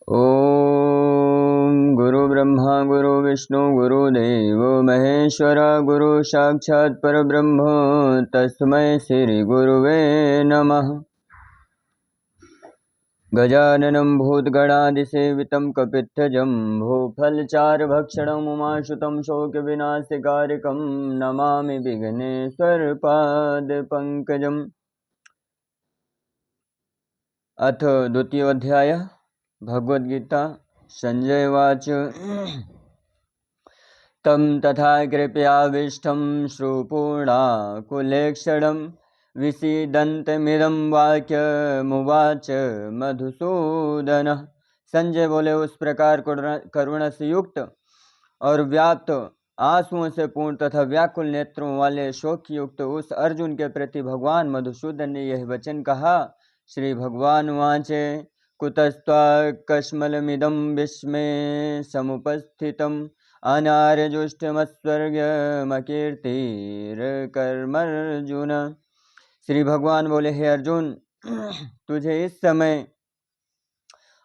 ओम गुरु ब्रह्मा गुरु विष्णु गुरुदेव महेश्वर गुरु साक्षात् परब्रह्म तस्मै श्री गुरुवे नमः। गजाननं भूतगणादिसेवितं कपित्थजम्बूफलचारुभक्षणम् उमासुतं शोकविनाशकारिकं नमामि विघ्नेश्वरपादपङ्कजम्। अथ द्वितीयोऽध्यायः भगवद्गीता। संजय उवाच तं तथा कृपयाविष्टं श्रुपूर्णाकुलेक्षणं विसीदन्तमिदं वाक्यमुवाच मधुसूदनः। संजय बोले, उस प्रकार करुणा से युक्त और व्याप्त आंसुओं से पूर्ण तथा व्याकुल नेत्रों वाले शोक युक्त उस अर्जुन के प्रति भगवान मधुसूदन ने यह वचन कहा। श्री भगवान वाचे कुतस्त्वाकस्मलमिदं विस्मे समुपस्थितम् अनार्यजुष्टमस्वर्गमकीर्तिर्कर्मर्जुन। श्री भगवान बोले, हे अर्जुन, तुझे इस समय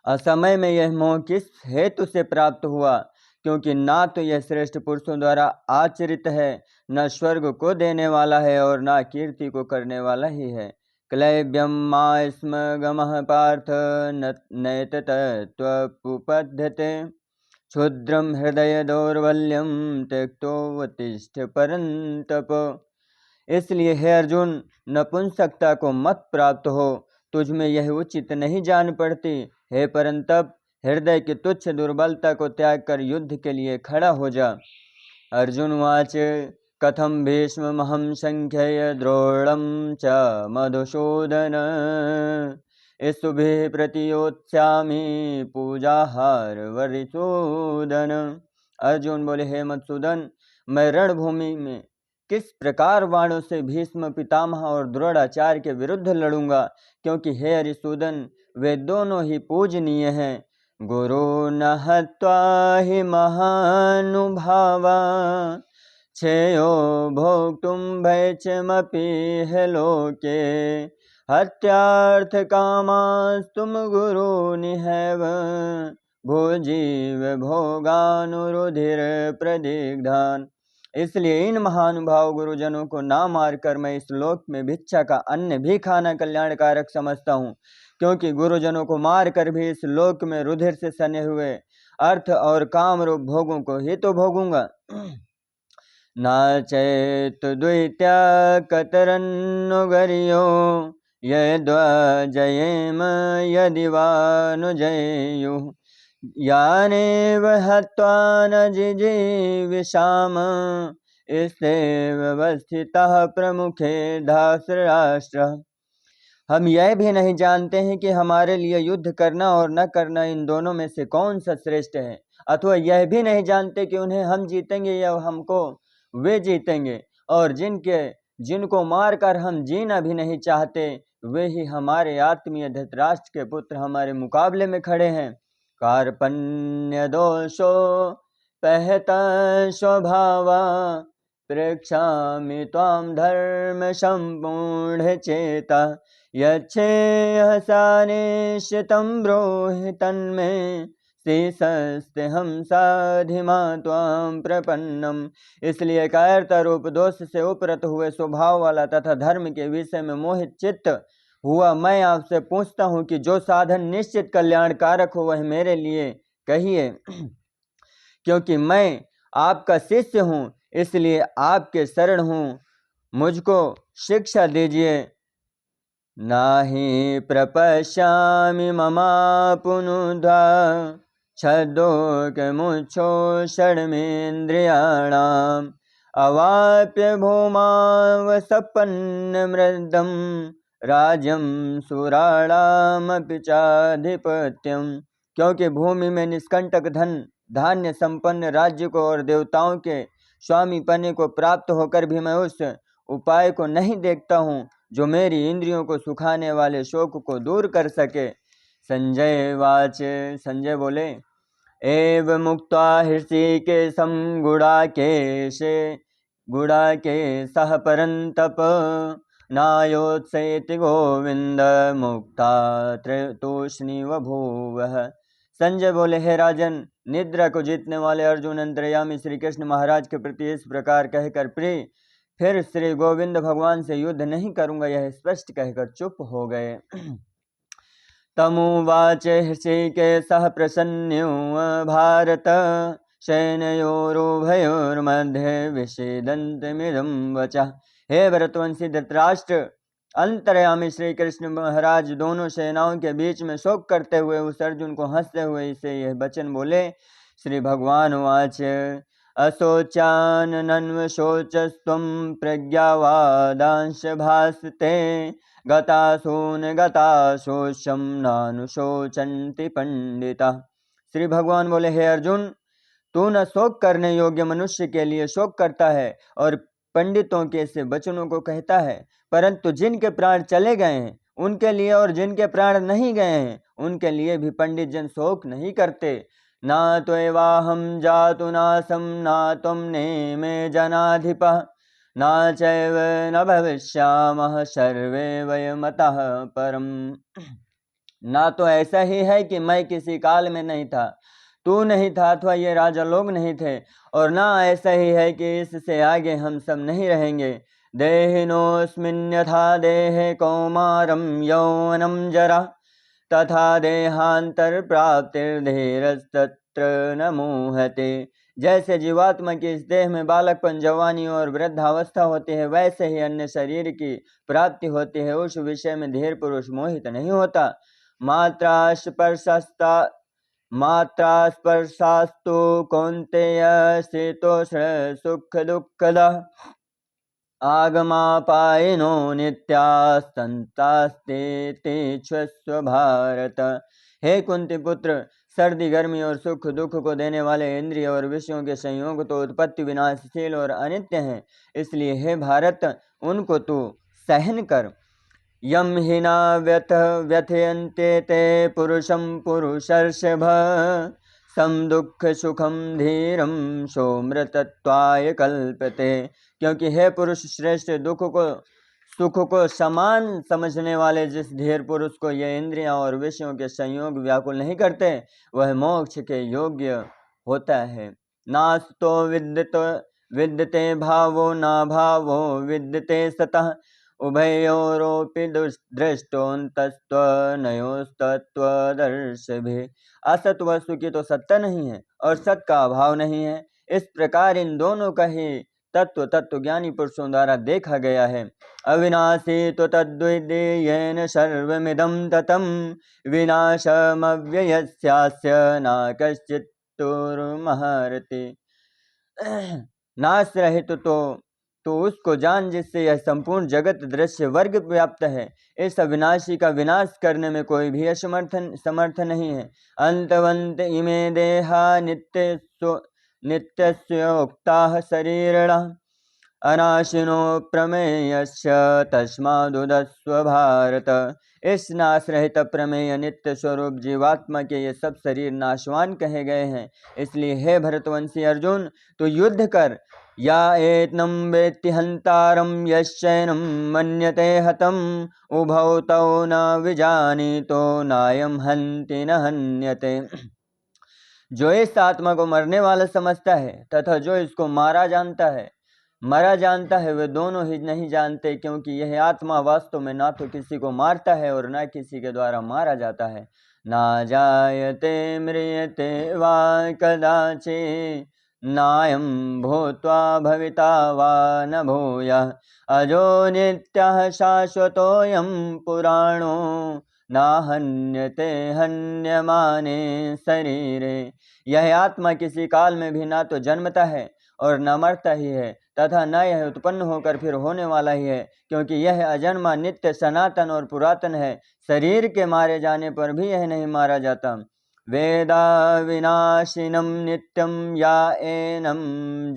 असमय में यह मोह किस हेतु से प्राप्त हुआ? क्योंकि ना तो यह श्रेष्ठ पुरुषों द्वारा आचरित है, न स्वर्ग को देने वाला है और न कीर्ति को करने वाला ही है। क्लैब्यम मा स्म गमः पार्थ नैतत्त्वपुपद्यते क्षुद्रम हृदय दौर्बल्यम त्यक्तोत्तिष्ठ परंतप। इसलिए हे अर्जुन, नपुंसकता को मत प्राप्त हो, तुझ में यह उचित नहीं जान पड़ती। हे परंतप, हृदय की तुच्छ दुर्बलता को त्याग कर युद्ध के लिए खड़ा हो जा। अर्जुन वाच कथम भीष्ममहं संख्यय द्रोणं च मधुसूदन स्तुभिः प्रतियोत्स्यामि पूजाहार वरिसूदन। अर्जुन बोले, हे मधुसूदन, मैं रणभूमि में किस प्रकार वाणों से भीष्म पितामह और द्रोणाचार्य के विरुद्ध लड़ूंगा, क्योंकि हे हरिसूदन, वे दोनों ही पूजनीय हैं। गुरु न हत्वा हि महानुभावा छेयो भोक्तुं भैक्षमपि ह लोके हत्यार्थ कामास्तुम गुरु निहैव भोजीव भोगानुरुधिर प्रदिग्धान। इसलिए इन महानुभाव गुरुजनों को ना मारकर मैं इस लोक में भिक्षा का अन्न भी खाना कल्याणकारक समझता हूँ, क्योंकि गुरुजनों को मारकर भी इस लोक में रुधिर से सने हुए अर्थ और काम रूप भोगों को ही तो भोगूंगा। नाचेत द्वित्या कतरन्नुगर्यो यद्वजयेम यदि वा नुजयुः यानेव हत्वा न जिजीविषाम स्तेव वस्थितः प्रमुखे धार्तराष्ट्र। हम यह भी नहीं जानते हैं कि हमारे लिए युद्ध करना और न करना इन दोनों में से कौन सा श्रेष्ठ है, अथवा यह भी नहीं जानते कि उन्हें हम जीतेंगे या हमको वे जीतेंगे, और जिनको मारकर हम जीना भी नहीं चाहते, वे ही हमारे आत्मीय धृतराष्ट्र के पुत्र हमारे मुकाबले में खड़े हैं। कार्पण्य दोषो पहत स्वभावा प्रेक्षामि त्वां धर्म संपूर्ण चेता यच्छेहसानिश्चितं ब्रूहि तन्मे शेषस्ते हम साधिमा त्वां प्रपन्नम। इसलिए कायरता रूप दोष से उपरत हुए स्वभाव वाला तथा धर्म के विषय में मोहित चित्त हुआ मैं आपसे पूछता हूँ कि जो साधन निश्चित कल्याणकारक हो वह मेरे लिए कहिए। क्योंकि मैं आपका शिष्य हूँ, इसलिए आपके शरण हूँ, मुझको शिक्षा दीजिए। नाहि प्रपश्यामि ममापुनुधा छद्मोक्षो षड्मेन्द्रियाणाम् अवाप्य भूमावसपन्नमृद्धं राज्यं सुराणामपि चाधिपत्यम्। क्योंकि भूमि में निष्कंटक धन धान्य संपन्न राज्य को और देवताओं के स्वामी पने को प्राप्त होकर भी मैं उस उपाय को नहीं देखता हूँ जो मेरी इंद्रियों को सुखाने वाले शोक को दूर कर सके। संजय वाच। संजय बोले, एव मुक्ता हृषिकेशं गुडाकेशः परन्तप नायोत्सेति गोविंद मुक्ता तूष्णीव भूवः संजय बोले, हे राजन, निद्रा को जीतने वाले अर्जुन अंतर्यामी श्री कृष्ण महाराज के प्रति इस प्रकार कहकर प्रिय फिर श्री गोविंद भगवान से युद्ध नहीं करूंगा यह स्पष्ट कहकर चुप हो गए। तमुवाच ऋषिकेशः प्रसन्न्यो भारत सैनयोरुभयोर्मध्ये विषेदन्तमिदं वचः। हे भरतवंशी धृतराष्ट्र, अंतर्यामी श्री कृष्ण महाराज दोनों सेनाओं के बीच में शोक करते हुए उस अर्जुन को हंसते हुए इसे यह वचन बोले। श्री भगवान वाच अशोचानन्वशोचस्त्वं प्रज्ञावादांश भासते गतासून गताशोषम नानुशोचन्ति पंडिता। श्री भगवान बोले, हे अर्जुन, तू न शोक करने योग्य मनुष्य के लिए शोक करता है और पंडितों के से वचनों को कहता है, परंतु जिनके प्राण चले गए हैं उनके लिए और जिनके प्राण नहीं गए हैं उनके लिए भी पंडित जन शोक नहीं करते। ना त्वेवाहं जातु नासं ना त्वं नेमे जनाधिपः ना चैव न भविष्यामः सर्वे वयमतः परम। ना तो ऐसा ही है कि मैं किसी काल में नहीं था, तू नहीं था अथवा ये राजा लोग नहीं थे, और ना ऐसा ही है कि इससे आगे हम सब नहीं रहेंगे। देहिनोऽस्मिन् यथा देहे कौमारं यौवनं जरा तथा देहांतर प्राप्तिर्धीरस्तत्र न मोहते। जैसे जीवात्मा की इस देह में बालकपन, जवानी और वृद्धावस्था होती है, वैसे ही अन्य शरीर की प्राप्ति होती है, उस विषय में धीर पुरुष मोहित नहीं होता। मात्रा स्पर्शास्तु कौन्तेय शीतोष्ण सुख दुःखदः आगमापायिनो नित्यास्तंतास्ते तेजस्व भारत। हे कुंती पुत्र, सर्दी गर्मी और सुख दुख को देने वाले इंद्रिय और विषयों के संयोग तो उत्पत्ति विनाशशील और अनित्य हैं, इसलिए हे भारत उनको तू सहन कर। यम हिना व्यथयन्ते ते पुरुषं पुरुषर्षभ सम दुख सुखम धीरम सोमृतत्वाय कल्पते। क्योंकि हे पुरुष श्रेष्ठ, सुख को समान समझने वाले जिस धीर पुरुष को ये इंद्रियां और विषयों के संयोग व्याकुल नहीं करते, वह मोक्ष के योग्य होता है। नास्तो विद्यते भावो ना भावो विद्यते सतः उभयोरोपि दृष्टोन्तस्त्वनयोस्तत्त्वदर्शिभिः। असत वस्तु की तो सत्ता नहीं है और सत का अभाव नहीं है, इस प्रकार इन दोनों का ही तत्व ज्ञानी पुरुषों द्वारा देखा गया है। अविनाशी तो तद्विद्येन सर्वमिदं ततं विनाशमव्ययस्यास्य न कश्चित्तुर्महर्ति। नाश रहित तो उसको जान जिससे यह संपूर्ण जगत दृश्य वर्ग व्याप्त है। इस अविनाशी का विनाश करने में कोई भी समर्थ नहीं है। अंतवंत इमे देहा नित्यस्योक्ताः शरीरिणः अनाशिनो प्रमेयस्य तस्मादुदस्व भारत। इस नाश रहित प्रमेय नित्य स्वरूप जीवात्मा के ये सब शरीर नाशवान कहे गए हैं, इसलिए हे भरतवंशी अर्जुन, तो युद्ध कर। या एतनं वेत्ति हन्तारं यश्चैनं मन्यते हतम् उभौ तौ न विजानीतो नायं हन्ति न हन्यते। जो इस आत्मा को मरने वाला समझता है तथा जो इसको मरा जानता है, वे दोनों ही नहीं जानते, क्योंकि यह आत्मा वास्तव में ना तो किसी को मारता है और ना किसी के द्वारा मारा जाता है। ना जायते म्रियते वा कदाचित् नायं भूत्वा भविता वा न भूयः अजो नित्यः शाश्वतोऽयं पुराणो ना हन्यते हन्यमाने शरीरे। यह आत्मा किसी काल में भी ना तो जन्मता है और न मरता ही है, तथा न यह उत्पन्न होकर फिर होने वाला ही है, क्योंकि यह अजन्मा नित्य सनातन और पुरातन है। शरीर के मारे जाने पर भी यह नहीं मारा जाता। वेदा विनाशिनं नित्यं या एनं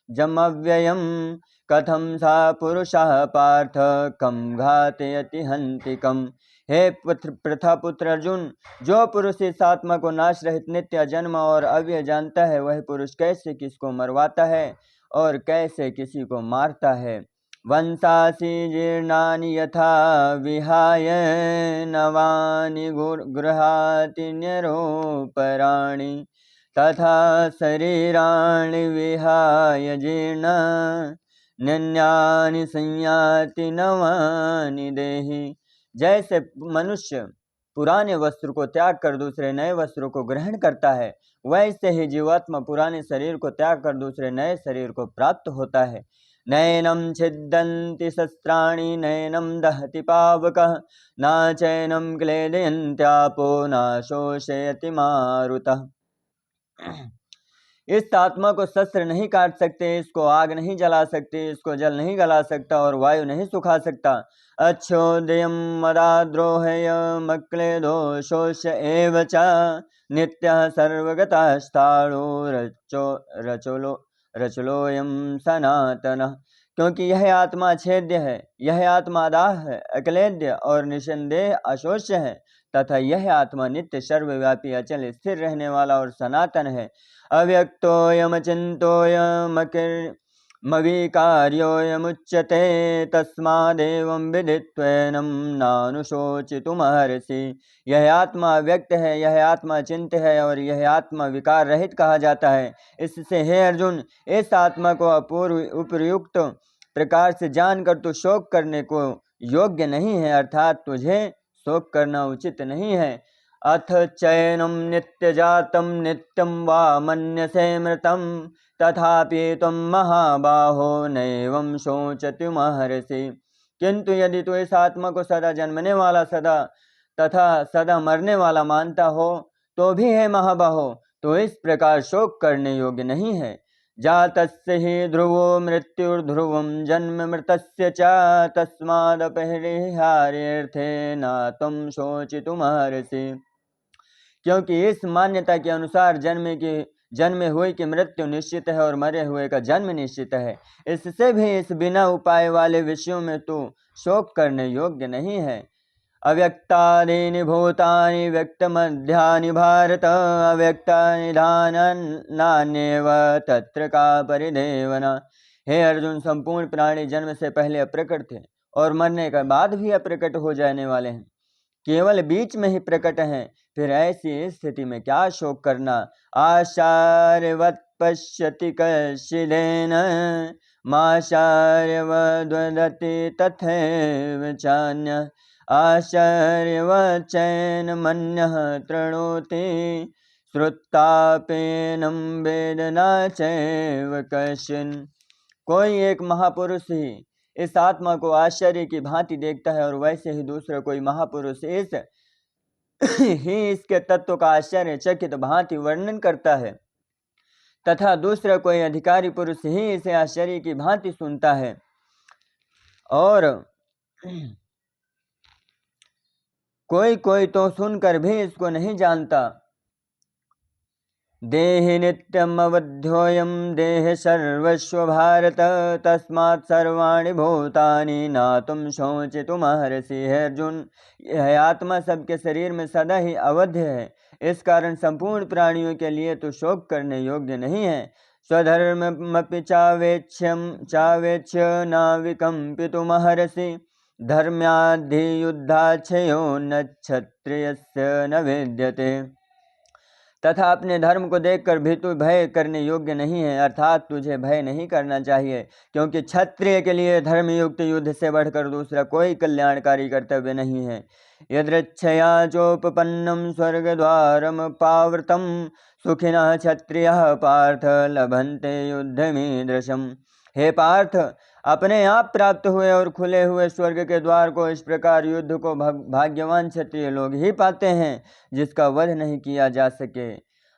जमव्ययं कथं सा पुरुषः पार्थ कं घातयति हन्तिकम्। हे प्रथापुत्र अर्जुन, जो पुरुष इस आत्मा को नाश रहित नित्य जन्म और अव्यय जानता है, वह पुरुष कैसे किसको मरवाता है और कैसे किसी को मारता है। वंसासि जीर्णानि यथा विहाय नवानि गृहाति न्यरोपराणि तथा शरीराणि विहाय जीर्णान्यानि संयाति नवानि देहि। जैसे मनुष्य पुराने वस्त्र को त्याग कर दूसरे नए वस्त्रों को ग्रहण करता है, वैसे ही जीवात्मा पुराने शरीर को त्याग कर दूसरे नए शरीर को प्राप्त होता है। नैनं छिद्यन्ति शस्त्राणि नैनं दहति पावकः न चैनं क्लेदयन्त्यापो न शोषयति मारुतः। इस आत्मा को शस्त्र नहीं काट सकते, इसको आग नहीं जला सकते, इसको जल नहीं गला सकता और वायु नहीं सुखा सकता। अच्छोदयं मदाद्रोहयमक्लेदो शोष एव च नित्यः सर्वगतस्थाणो रचलोयं सनातनः। क्योंकि यह आत्मा छेद्य है, यह आत्मा दाह है, अक्लेद्य और निसंदेह अशोष्य है, तथा यह आत्मा नित्य सर्वव्यापी अचल स्थिर रहने वाला और सनातन है। अव्यक्तोऽयमचिन्तोऽयमविकार्योऽयमुच्यते तस्मादेवं विदित्वैनं नानुशोचितुमर्हसि। यह आत्मा व्यक्त है, यह आत्मा चिंत्य है और यह आत्मा विकार रहित कहा जाता है। इससे हे अर्जुन, इस आत्मा को उपर्युक्त प्रकार से जानकर तू शोक करने को योग्य नहीं है, अर्थात तुझे शोक करना उचित नहीं है। अथ चैनं नित्यजातं नित्यं वा मन्यसे मृतं तथापि त्वं महाबाहो नैवं शोचतुमर्हसि। किंतु यदि तू इस आत्मा को सदा जन्मने वाला सदा तथा सदा मरने वाला मानता हो तो भी है महाबाहो, तो इस प्रकार शोक करने योग्य नहीं है। जातस्य हि ध्रुवो मृत्युर्ध्रुवं जन्म मृतस्य च तस्मादपरिहार्यर्थे न त्वं शोचितुमर्हसि। क्योंकि इस मान्यता के अनुसार जन्मे हुए की मृत्यु निश्चित है और मरे हुए का जन्म निश्चित है। इससे भी इस बिना उपाय वाले विषयों में तो शोक करने योग्य नहीं है। अव्यक्तादीनि भूतानि व्यक्तमध्यानि भारत अव्यक्तानि नान्येव तत्र का परिदेवना। हे अर्जुन, संपूर्ण प्राणी जन्म से पहले अप्रकट थे और मरने के बाद भी अप्रकट हो जाने वाले हैं, केवल बीच में ही प्रकट हैं। फिर ऐसी स्थिति में क्या शोक करना। आचार्यवत् पश्यति कश्चिदेन माचार्यवद्वदति तथैव चान्यः आचार्यवच्चैन मन्यः तृणोति श्रुत्तापेनं वेद न चैव कश्चिन्। कोई एक महापुरुष ही इस आत्मा को आश्चर्य की भांति देखता है और वैसे ही दूसरा कोई महापुरुष इसके तत्व का आश्चर्यचकित भांति वर्णन करता है, तथा दूसरा कोई अधिकारी पुरुष ही इसे आश्चर्य की भांति सुनता है। और कोई तो सुनकर भी इसको नहीं जानता। देहि नित्यमवध्योऽयं देह सर्वस्व भारत तस्मात् सर्वाणि भूतानि न तुम शोचितुमर्हसि। हे अर्जुन, यह आत्मा सबके शरीर में सदा ही अवध्य है, इस कारण संपूर्ण प्राणियों के लिए तो शोक करने योग्य नहीं है। स्वधर्ममपि चावेक्ष्य न विकम्पितुमर्हसि धर्म्याधियुद्धाच्छयो न क्षत्रियस्य न विद्यते। तथा अपने धर्म को देखकर भी तू भय करने योग्य नहीं है, अर्थात तुझे भय नहीं करना चाहिए, क्योंकि क्षत्रिय के लिए धर्मयुक्त युद्ध से बढ़कर दूसरा कोई कल्याणकारी कर्तव्य नहीं है। यदृच्छया चोपपन्नं स्वर्गद्वारम पावृतं सुखिनः क्षत्रियः पार्थ लभन्ते युद्धमीदृशम्। हे पार्थ, अपने आप प्राप्त हुए और खुले हुए स्वर्ग के द्वार को इस प्रकार युद्ध को भाग्यवान क्षत्रिय लोग ही पाते हैं जिसका वध नहीं किया जा सके।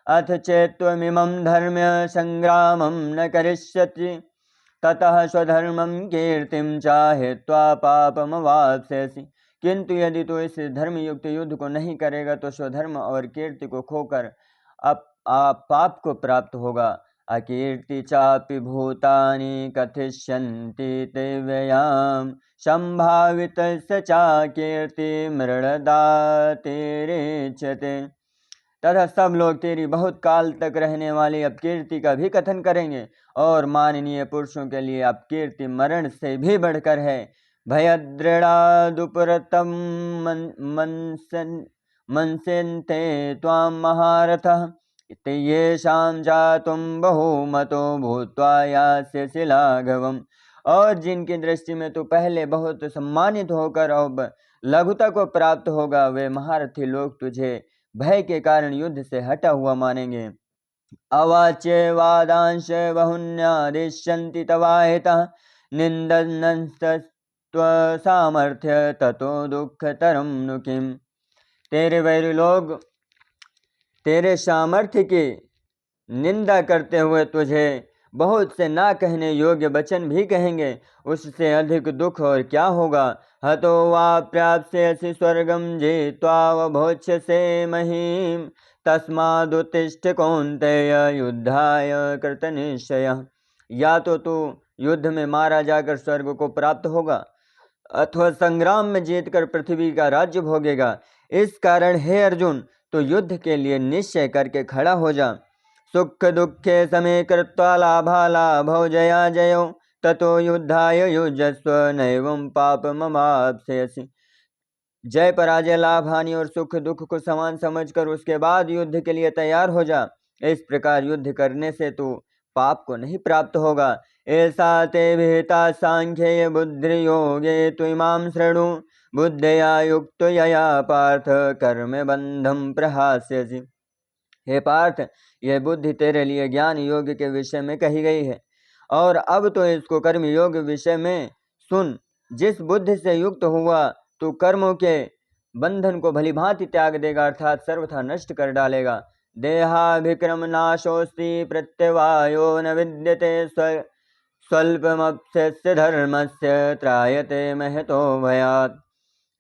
अथ चेत्त्वमिमं धर्म्य संग्रामं न करिष्यति ततः स्वधर्मं कीर्तिं चाहित्वा पापमवाप्स्यसि। किंतु यदि तू इस धर्मयुक्त युद्ध को नहीं करेगा तो स्वधर्म और कीर्ति को खोकर आप पाप को प्राप्त होगा। अकीर्ति चापि भूतानि कथिष्यन्ति ते व्ययां संभावितस्य च कीर्ति मृणदातिरिच्यते। तथा सब लोग तेरी बहुत काल तक रहने वाली अपकीर्ति का भी कथन करेंगे, और माननीय पुरुषों के लिए अपकीर्ति मरण से भी बढ़कर है। भयदृढ़ादुपरतम मनसेन्ते त्वां महारथः येषां जातुं बहुमतो भूत्वा यास्यसि लाघवम्। और जिनकी दृष्टि में तू पहले बहुत सम्मानित होकर अब लघुता को प्राप्त होगा, वे महारथी लोग तुझे भय के कारण युद्ध से हटा हुआ मानेंगे। अवाच्य वादांश बहुन्यादिश्यन्ति तवाहितः निन्दन्नस्तत्व सामर्थ्य ततो दुःखतरं नु किम्। तेरे वैरी लोग तेरे सामर्थ्य की निंदा करते हुए तुझे बहुत से ना कहने योग्य वचन भी कहेंगे, उससे अधिक दुख और क्या होगा। हतो वा प्राप्स्यसि स्वर्गं जित्वा भोक्ष्यसे महीम् तस्मादुत्तिष्ठ कौन्तेय युद्धाय कृतनिश्चयः। या तो तू युद्ध में मारा जाकर स्वर्ग को प्राप्त होगा, अथवा संग्राम में जीतकर पृथ्वी का राज्य भोगेगा। इस कारण हे अर्जुन, तो युद्ध के लिए निश्चय करके खड़ा हो जा। सुख दुखे समे कृत्वा लाभालाभौ जया जयो ततो युद्धाय युजस्व नैवं पापमवाप्स्यसि। जय पराजय लाभ हानि और सुख दुख को समान समझकर उसके बाद युद्ध के लिए तैयार हो जा। इस प्रकार युद्ध करने से तू पाप को नहीं प्राप्त होगा। ऐसा ते विहिता सांख्ये बुद्धि योगे त्विमां शृणु बुद्धया युक्त यया पार्थ कर्म बंधम प्रहास्यसि। हे पार्थ, यह बुद्धि तेरे लिए ज्ञान योग के विषय में कही गई है, और अब तो इसको कर्म योग विषय में सुन। जिस बुद्धि से युक्त हुआ तू कर्मों के बंधन को भली भांति त्याग देगा, अर्थात सर्वथा नष्ट कर डालेगा। देहाभिक्रम नाशोस्ति प्रत्यवायो न विद्यते स्वल्पमप्स्य धर्मस्य त्रायते महतो भयात्।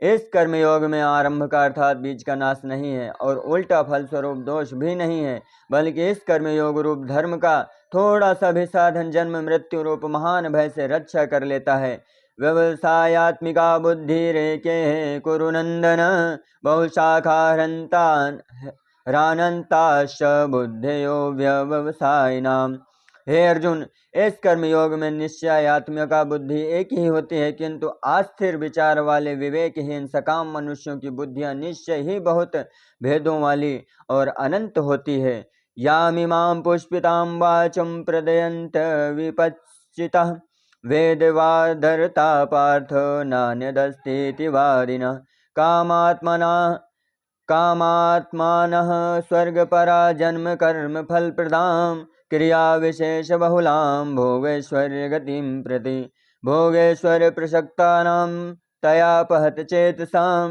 इस कर्मयोग में आरंभ का अर्थात बीज का नाश नहीं है, और उल्टा फल स्वरूप दोष भी नहीं है, बल्कि इस कर्मयोग रूप धर्म का थोड़ा सा भी साधन जन्म मृत्यु रूप महान भय से रक्षा कर लेता है। व्यवसायात्मिका बुद्धि रेके कुरु नंदन बहुशाखाहरंता रानंताश्च बुद्धयो व्यवसायिनाम। हे अर्जुन, इस कर्मयोग में निश्चयात्मिका बुद्धि एक ही होती है, किंतु अस्थिर विचार वाले विवेकहीन सकाम मनुष्यों की बुद्धियां निश्चय ही बहुत भेदों वाली और अनंत होती है। यामिमां पुष्पितां वाचं प्रदयन्त विपच्चितः वेदवादरता पार्थ नान्यदस्तीति वादिनः कामात्मानः स्वर्गपरा जन्म कर्म फलप्रदां क्रिया विशेष बहुलां भोगेश्वर्य गतिं प्रति भोगेश्वर्य प्रसक्तानां तया पहत चेतसां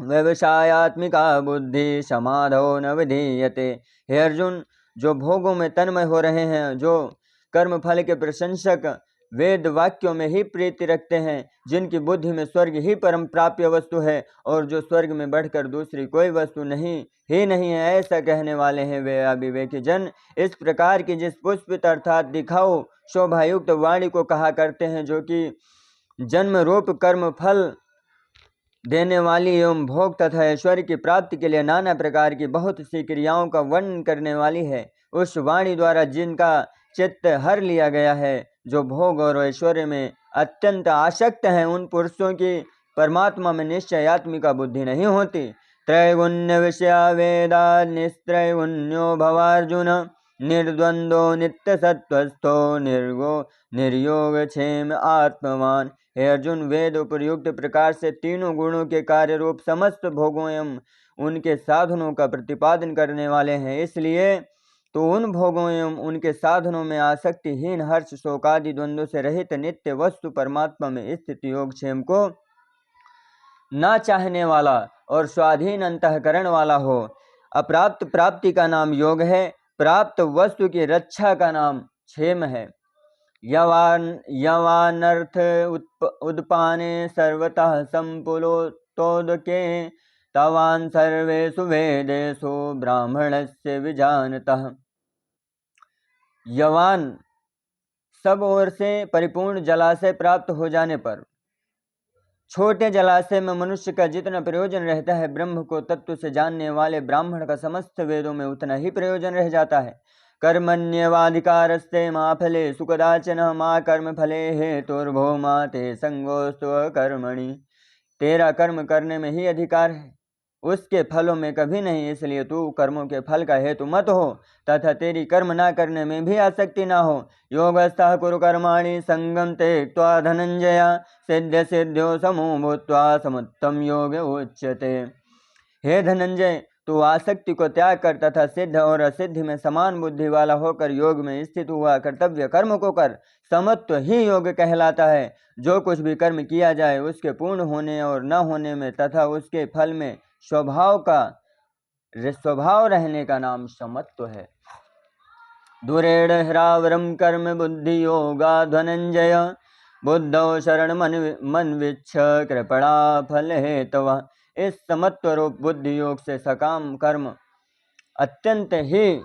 व्यवसायात्मिका बुद्धि समाधो न विधीयते। हे अर्जुन, जो भोगों में तन्मय हो रहे हैं, जो कर्म फल के प्रशंसक वेद वाक्यों में ही प्रीति रखते हैं, जिनकी बुद्धि में स्वर्ग ही परम प्राप्य वस्तु है, और जो स्वर्ग में बढ़कर दूसरी कोई वस्तु नहीं है, ऐसा कहने वाले हैं वे अविवेकी जन। इस प्रकार की जिस पुष्पित अर्थात दिखाओ शोभायुक्त वाणी को कहा करते हैं, जो कि जन्म रूप कर्म फल देने वाली एवं भोग तथा ऐश्वर्य की प्राप्ति के लिए नाना प्रकार की बहुत सी क्रियाओं का वर्णन करने वाली है, उस वाणी द्वारा जिनका चित्त हर लिया गया है, जो भोग और ऐश्वर्य में अत्यंत आसक्त हैं, उन पुरुषों की परमात्मा में निश्चयात्मिका बुद्धि नहीं होती। त्रैगुण्य विषया वेदा निस्त्रैगुण्यो भवार्जुन निर्द्वंदो नित्य सत्वस्थो निर्योग क्षेम आत्मवान। हे अर्जुन, वेद उपयुक्त प्रकार से तीनों गुणों के कार्य रूप समस्त भोगों एवं उनके साधनों का प्रतिपादन करने वाले हैं, इसलिए तो उन भोगों एवं उनके साधनों में आसक्तिहीन हर्ष शोकादि द्वंद्व से रहित नित्य वस्तु परमात्मा में स्थित योगक्षेम को ना चाहने वाला और स्वाधीन अंतःकरण वाला हो। अप्राप्त प्राप्ति का नाम योग है, प्राप्त वस्तु की रक्षा का नाम क्षेम है। यवानर्थ उद्पाने सर्वतः संपुलोतोदके तवान सर्वेषु वेदेषु ब्राह्मणस्य विजानतः। यवान सब ओर से परिपूर्ण जलाशय प्राप्त हो जाने पर छोटे जलाशय में मनुष्य का जितना प्रयोजन रहता है, ब्रह्म को तत्व से जानने वाले ब्राह्मण का समस्त वेदों में उतना ही प्रयोजन रह जाता है। कर्मण्येवाधिकारस्ते मा फलेषु कदाचन मा कर्म फले हेतुर्भो मा ते संगोस्तु कर्मणि। तेरा कर्म करने में ही अधिकार है, उसके फलों में कभी नहीं, इसलिए तू कर्मों के फल का हेतु मत हो तथा तेरी कर्म ना करने में भी आसक्ति ना हो। योगस्थः कुरु कर्माणि संगम त्यक्त्वा धनंजय सिद्ध सिद्ध्यो समो भूत्वा समुत्तम योग उच्यते। हे धनंजय, तू आसक्ति को त्याग कर तथा सिद्ध और असिद्धि में समान बुद्धि वाला होकर योग में स्थित हुआ कर्तव्य कर्म को कर। समत्व ही योग कहलाता है। जो कुछ भी कर्म किया जाए उसके पूर्ण होने और न होने में तथा उसके फल में स्वभाव रहने का नाम समत्व है। दूरेण ह्रावरम कर्म बुद्धि योगा धनंजय बुद्धौ शरण मन विच्छ कृपणा फल हेतव। इस समत्व रूप बुद्धि योग से सकाम कर्म अत्यंत ही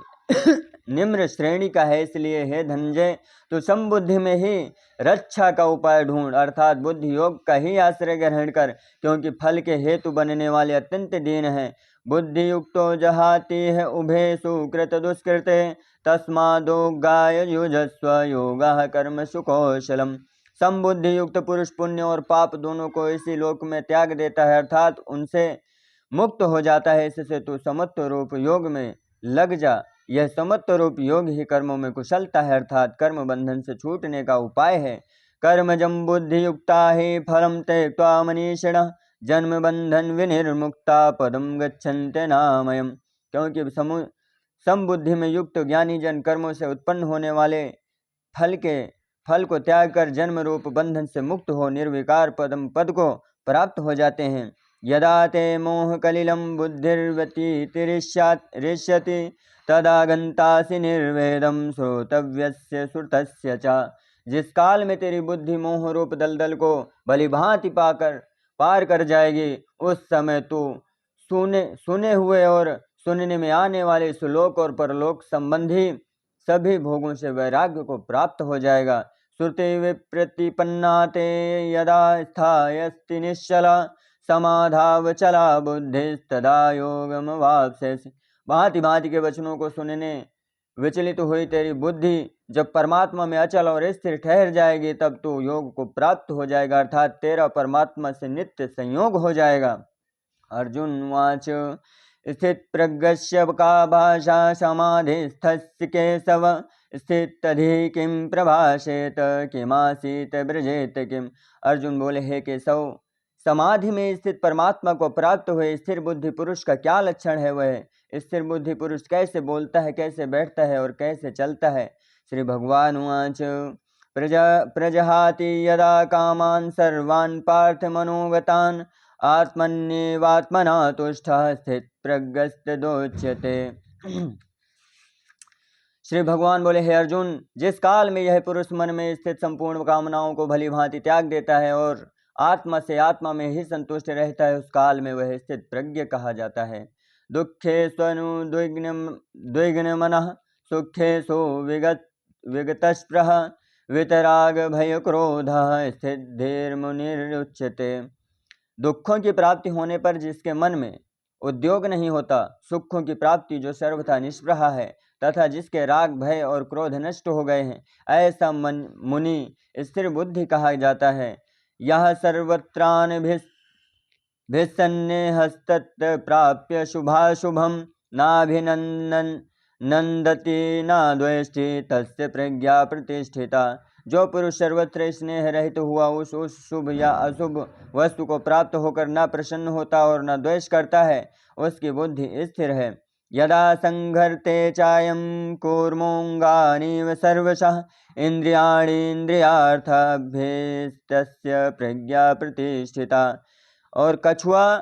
निम्न श्रेणी का है। इसलिए हे धनंजय, तू समबुद्धि में ही रक्षा का उपाय ढूंढ, अर्थात बुद्धि योग का ही आश्रय ग्रहण कर, क्योंकि फल के हेतु बनने वाले अत्यंत दीन है। बुद्धि युक्तो जहाति है उभे सुकृत दुष्कृते तस्मादोगाय युजस्व योगः कर्म सुकौशलम। समबुद्धि युक्त पुरुष पुण्य और पाप दोनों को इसी लोक में त्याग देता है, अर्थात उनसे मुक्त हो जाता है। इससे तू समत्व रूप योग में लग जा। यह समत्व रूप योग ही कर्मों में कुशलता है, अर्थात कर्म बंधन से छूटने का उपाय है। कर्मजं बुद्धि युक्ता ही फलम त्यक्त्वा मनीषिणः जन्म बंधन विनिर्मुक्ता पदम गच्छन्ते नामयम्। क्योंकि समबुद्धि में युक्त ज्ञानी जन कर्मों से उत्पन्न होने वाले फल को त्याग कर जन्म रूप बंधन से मुक्त हो निर्विकार पद को प्राप्त हो जाते हैं। यदा ते मोह कलिलम बुद्धिर्व्यतिरिष्यति तदा गन्तासि निर्वेदम श्रोतव्यस्य श्रुतस्य च। जिस काल में तेरी बुद्धि मोह रूप दलदल को भली भांति पार कर जाएगी, उस समय तू सुने हुए और सुनने में आने वाले सुलोक और परलोक संबंधी सभी भोगों से वैराग्य को प्राप्त हो जाएगा। श्रुति विप्रतिपन्ना ते यदा स्थायस्ति निश्चला समाधावचला बुद्धिस्तदा योगम वाप्स्यसि। भांति भांति के वचनों को सुनने विचलित हुई तेरी बुद्धि जब परमात्मा में अचल और स्थिर ठहर जाएगी, तब तू योग को प्राप्त हो जाएगा, अर्थात तेरा परमात्मा से नित्य संयोग हो जाएगा। अर्जुन वाच स्थित प्रज्ञस्य का भाषा समाधिस्थस्य केशव स्थितधि किम प्रभाषेत किमासीत ब्रजेत किम। अर्जुन बोले, हे केशव, समाधि में स्थित परमात्मा को प्राप्त हुए स्थिर बुद्धि पुरुष का क्या लक्षण है? वह स्थिर बुद्धि पुरुष कैसे बोलता है, कैसे बैठता है और कैसे चलता है? श्री भगवान उवाच प्रजहाति यदा कामान् सर्वान् पार्थ मनोगतान् आत्मन्येवात्मना तुष्टः स्थित प्रज्ञस्तदोच्यते। श्री भगवान बोले, हे अर्जुन, जिस काल में यह पुरुष मन में स्थित संपूर्ण कामनाओं को भली भांति त्याग देता है और आत्मा से आत्मा में ही संतुष्ट रहता है, उस काल में वह स्थित प्रज्ञ कहा जाता है। दुखे स्वनुद्विग्न मनः सुखेषु विगतस्पृह वितराग भय क्रोधः स्थितिर्मुनिरुच्यते। दुखों की प्राप्ति होने पर जिसके मन में उद्योग नहीं होता, सुखों की प्राप्ति जो सर्वथा निष्प्रह है तथा जिसके राग भय और क्रोध नष्ट हो गए हैं, ऐसा मुनि स्थिर बुद्धि कहा जाता है। यह सर्वत्रान भिसन्नेहस्तत् प्राप्य शुभाशुभम नाभिनंदति न द्वेष्टि तस्य प्रज्ञा प्रतिष्ठिता। जो पुरुष सर्वत्र स्नेह रहित हुआ उस शुभ या अशुभ वस्तु को प्राप्त होकर न प्रसन्न होता और न द्वेष करता है, उसकी बुद्धि स्थिर है। यदा संघर्ते चायं कूर्मोऽङ्गानीव सर्वशः इंद्रियाणीन्द्रियार्थाभ्यस्तस्य प्रज्ञा प्रतिष्ठिता। और कछुआ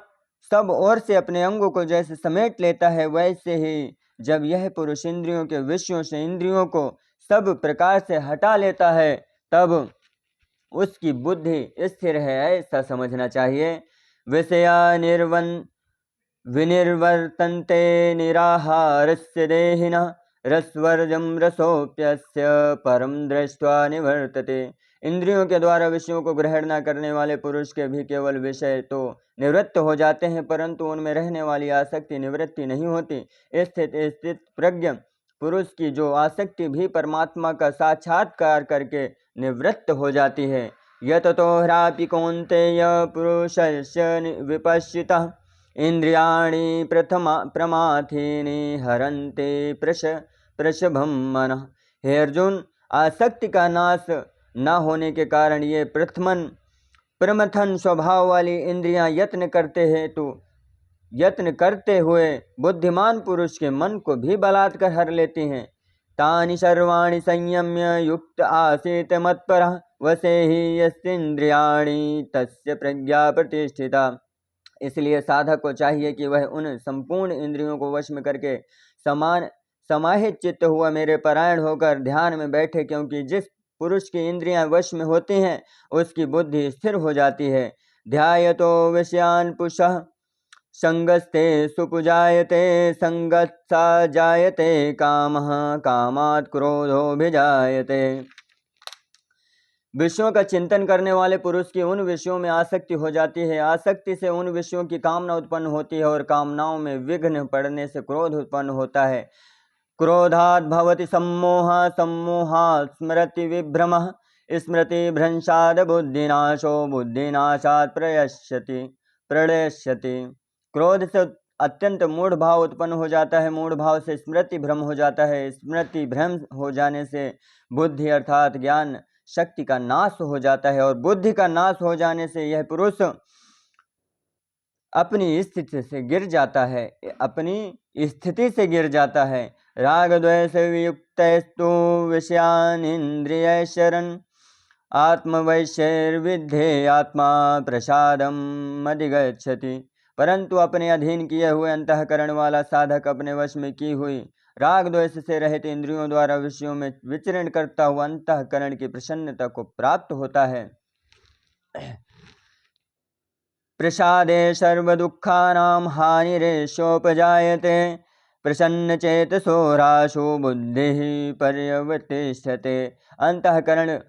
सब ओर से अपने अंगों को जैसे समेट लेता है, वैसे ही जब यह पुरुष इंद्रियों के विषयों से इंद्रियों को सब प्रकार से हटा लेता है, तब उसकी बुद्धि स्थिर है, ऐसा समझना चाहिए। विषया विनिर्वर्तन्ते निराहारस्य देहिनः रसवर्जं रसोप्यस्य परम दृष्ट्वा निवर्तते। इंद्रियों के द्वारा विषयों को ग्रहण न करने वाले पुरुष के भी केवल विषय तो निवृत्त हो जाते हैं, परंतु उनमें रहने वाली आसक्ति निवृत्ति नहीं होती। स्थित प्रज्ञ पुरुष की जो आसक्ति भी परमात्मा का साक्षात्कार करके निवृत्त हो जाती है। यततो ह्रापि कौन्तेय पुरुषस्य विपश्चितः इंद्रियाणि प्रमाथीनि हरन्ते प्रशभं मनः। हे अर्जुन, आसक्ति का नाश न होने के कारण ये प्रमथन स्वभाव वाली इंद्रियां यत्न करते हुए बुद्धिमान पुरुष के मन को भी बलात्कार हर लेती हैं। तानि सर्वाणि संयम्य युक्त आसीत मत्परः वसेहि यस्येन्द्रियाणि तस्य प्रज्ञा प्रतिष्ठिता। इसलिए साधक को चाहिए कि वह उन संपूर्ण इंद्रियों को वश में करके समाहित चित्त हुआ मेरे परायण होकर ध्यान में बैठे, क्योंकि जिस पुरुष की इंद्रियां वश में होती हैं उसकी बुद्धि स्थिर हो जाती है। ध्यायतो विषयान् पुषः संगस्ते सुपुजायते संगत्सा जायते कामः कामात् क्रोधोऽभिजायते। विषयों का चिंतन करने वाले पुरुष की उन विषयों में आसक्ति हो जाती है। आसक्ति से उन विषयों की कामना उत्पन्न होती है और कामनाओं में विघ्न पड़ने से क्रोध उत्पन्न होता है। क्रोधात् भवति सम्मोहः, सम्मोहात् स्मृति विभ्रमः, स्मृति भ्रंशात् बुद्धिनाशो, बुद्धिनाशात् प्रणश्यति। क्रोध से अत्यंत मूढ़ भाव उत्पन्न हो जाता है, मूढ़ भाव से स्मृति भ्रम हो जाता है, स्मृति भ्रम हो जाने से बुद्धि अर्थात ज्ञान शक्ति का नाश हो जाता है और बुद्धि का नाश हो जाने से यह पुरुष अपनी स्थिति से गिर जाता है। राग द्वेष वियुक्तस्तु विषयान् इंद्रिय शरण आत्मवैश्यर्विद्धे आत्मा प्रसादम अधिगच्छति। परंतु अपने अधीन किए हुए अंतःकरण वाला साधक अपने वश में की हुई राग द्वेष से रहित इंद्रियों द्वारा विषयों में विचरण करता हुआ अंतःकरण की प्रसन्नता को प्राप्त होता है। प्रसादे सर्व दुखानां हानिरेशोपजायते प्रसन्न चेतसो राशो बुद्धिः पर्यवतिष्ठते। अंतःकरण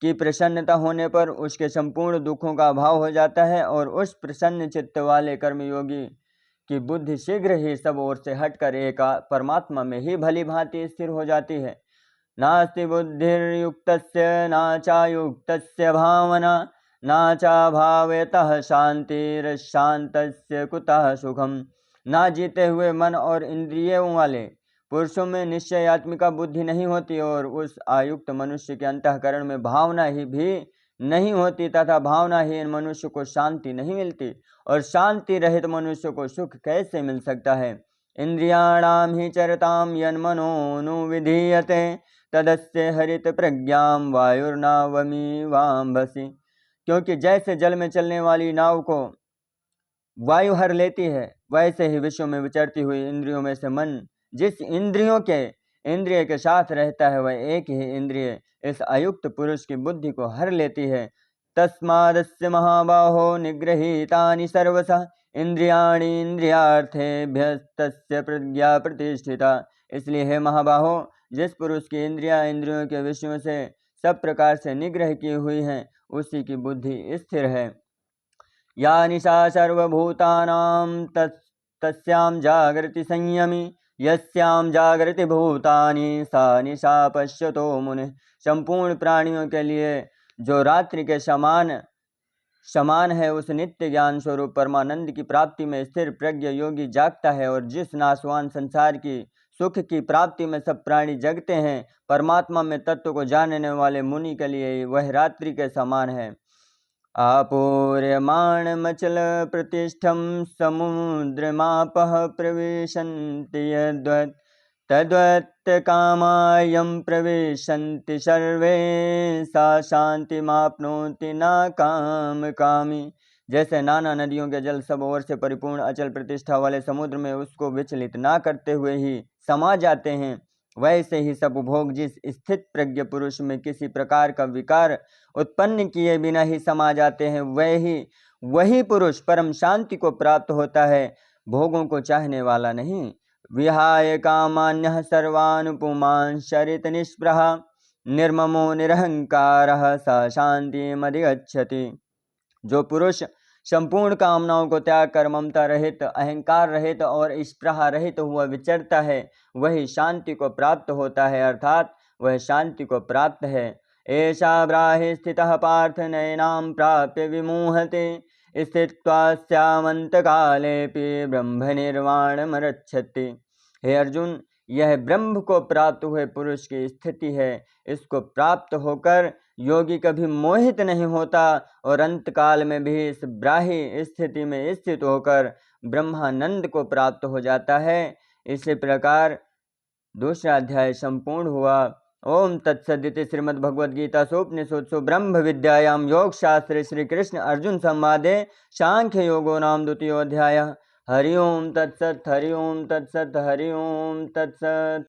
की प्रसन्नता होने पर उसके संपूर्ण दुखों का अभाव हो जाता है और उस प्रसन्न चित्त वाले कर्मयोगी की बुद्धि शीघ्र ही सब ओर से हटकर एक परमात्मा में ही भली भांति स्थिर हो जाती है। नास्ति बुद्धिर्युक्तस्य नाचायुक्तस्य भावना नाचा भावयतः शांतिर्शांतस्य कुतः सुखम। ना जीते हुए मन और इंद्रियों वाले पुरुषों में निश्चयात्मिका बुद्धि नहीं होती और उस आयुक्त मनुष्य के अंतःकरण में भावना ही भी नहीं होती तथा भावनाहीन मनुष्य को शांति नहीं मिलती और शांति रहित मनुष्य को सुख कैसे मिल सकता है। इंद्रियाणाम ही चरताम यन्मनोनुविधीयते तदस्य हरित प्रज्ञाम वायुर्नावमी वाम्भसी। क्योंकि जैसे जल में चलने वाली नाव को वायु हर लेती है, वैसे ही विश्व में विचरती हुई इंद्रियों में से मन जिस इंद्रिय के साथ रहता है वह एक ही इंद्रिय इस अयुक्त पुरुष की बुद्धि को हर लेती है। तस्मादस्य महाबाहो निगृहीतानि सर्वशः इंद्रियाणि इंद्रियार्थेभ्यस्तस्य प्रज्ञा प्रतिष्ठिता। इसलिए हे महाबाहो, जिस पुरुष की इंद्रियों के विषयों से सब प्रकार से निग्रह की हुई हैं उसी की बुद्धि स्थिर है। या निशा सर्वभूतानां तस्यां जागृति संयमी यस्यां जागृति भूतानि सा निशा पश्यतो मुनिः। संपूर्ण प्राणियों के लिए जो रात्रि के समान है उस नित्य ज्ञान स्वरूप परमानंद की प्राप्ति में स्थिर प्रज्ञ योगी जागता है। और जिस नाशवान संसार की सुख की प्राप्ति में सब प्राणी जगते हैं, परमात्मा में तत्व को जानने वाले मुनि के लिए वह रात्रि के समान है। आपूर्यमाणमचल प्रतिष्ठं समुद्रमापः प्रविशन्ति यद्वत् तद्वत् कामायं प्रविशन्ति सर्वे सा शांतिमाप्नोति न कामकामी। जैसे नाना नदियों के जल सब ओर से परिपूर्ण अचल प्रतिष्ठा वाले समुद्र में उसको विचलित ना करते हुए ही समा जाते हैं, वैसे ही सब भोग जिस स्थित प्रज्ञ पुरुष में किसी प्रकार का विकार उत्पन्न किए बिना ही समा जाते हैं, वही पुरुष परम शांति को प्राप्त होता है, भोगों को चाहने वाला नहीं। विहाय कामान्यः सर्वान् पुमान् शरित निष्प्रहा निर्ममो निरहंकारः स शांतिमधिगच्छति। जो पुरुष संपूर्ण कामनाओं को त्याग कर ममता रहित, अहंकार रहित और स्पृहा रहित हुआ विचरता है, वही शांति को प्राप्त होता है, अर्थात वह शांति को प्राप्त है। एषा ब्राहि स्थितः पार्थ नैनां प्राप्य विमोहते, स्थित्वास्यामन्तकालेऽपि ब्रह्म निर्वाणमरच्छति। हे अर्जुन, यह ब्रह्म को प्राप्त हुए पुरुष की स्थिति है। इसको प्राप्त होकर योगी कभी मोहित नहीं होता और अंतकाल में भी इस ब्राही स्थिति में स्थित होकर ब्रह्मानंद को प्राप्त हो जाता है। इसी प्रकार दूसरा अध्याय संपूर्ण हुआ। ओम तत्सदिति श्रीमद्भगवद्गीतासूपनिषत्सु ब्रह्म विद्यायां योग शास्त्रे श्री कृष्ण अर्जुन संवादे सांख्य योगो नाम द्वितीयोऽध्यायः। हरि ओम तत्सत्, हरि ओम तत्सत्, हरि ओम तत्सत्।